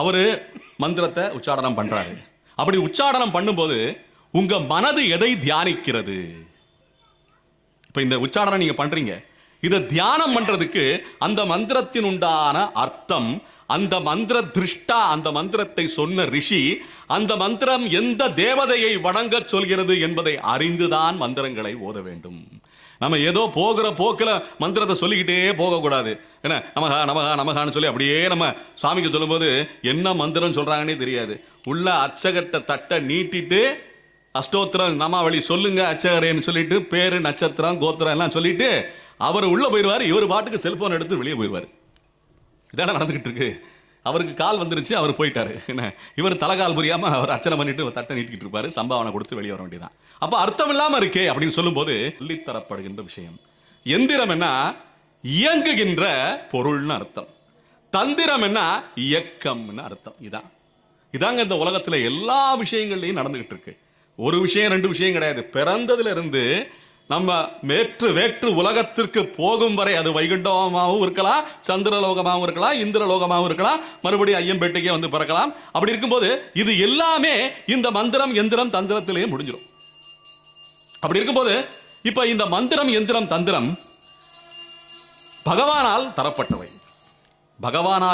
அவரு மந்திரத்தை உச்சாடனம் பண்றாரு. அப்படி உச்சாடனம் பண்ணும்போது உங்க மனது எதை தியானிக்கிறது? இப்ப இந்த உச்சாடனம் நீங்க பண்றீங்க, இதை தியானம் பண்றதுக்கு அந்த மந்திரத்தின் உண்டான அர்த்தம், அந்த மந்திர திருஷ்டா, அந்த மந்திரத்தை சொன்ன ரிஷி, அந்த மந்திரம் எந்த தேவதையை வணங்க சொல்கிறது என்பதை அறிந்துதான் மந்திரங்களை ஓத வேண்டும். நம்ம ஏதோ போகிற போக்கில் மந்திரத்தை சொல்லிக்கிட்டே போகக்கூடாது. என்ன நமகா நமகா நமகான்னு சொல்லி அப்படியே நம்ம சாமிக்கு சொல்லும்போது என்ன மந்திரம் சொல்றாங்கன்னே தெரியாது. உள்ள அர்ச்சகத்தை தட்டை நீட்டிட்டு அஷ்டோத்திரம் நாமாவளி சொல்லுங்க அர்ச்சகரேன்னு சொல்லிட்டு பேரு நட்சத்திரம் கோத்திரம் எல்லாம் சொல்லிட்டு அவர் உள்ள போயிடுவார். இவர் பாட்டுக்கு செல்போன் எடுத்து வெளியே போயிடுவார். இதான நடந்துகிட்டு இருக்கு. அவருக்கு கால் வந்துருச்சு, அவர் போயிட்டாரு. என்ன இவர் தலைகால் புரியாம அவர் அர்ச்சனை பண்ணிட்டு தட்டை நீட்டிக்கிட்டு இருப்பாரு. சம்பாவனை கொடுத்து வெளியே வர வேண்டியதான். அப்ப அர்த்தம் இல்லாம இருக்கே அப்படின்னு சொல்லும்போது சொல்லித்தரப்படுகின்ற விஷயம். எந்திரம் என்ன? இயங்குகின்ற பொருள்னு அர்த்தம். தந்திரம் என்ன? இயக்கம்னு அர்த்தம். இதாங்க இந்த உலகத்துல எல்லா விஷயங்கள்லையும் நடந்துகிட்டு இருக்கு. ஒரு விஷயம் ரெண்டு விஷயம் கிடையாது. பிறந்ததுல இருந்து நம்ம வேற்று உலகத்திற்கு போகும் வரை அது வைகுண்டமாகவும் இருக்கலாம், சந்திரலோகமாகவும் இருக்கலாம், இந்திரலோகமாகவும் இருக்கலாம், மறுபடியும் ஐயம்பேட்டைக்கே வந்து பிறக்கலாம். அப்படி இருக்கும்போது இது எல்லாமே இந்த மந்திரம் எந்திரம் தந்திரத்திலேயே முடிஞ்சிடும். அப்படி இருக்கும்போது இப்ப இந்த மந்திரம் எந்திரம் தந்திரம் பகவானால் தரப்பட்டவை. பகவானாலே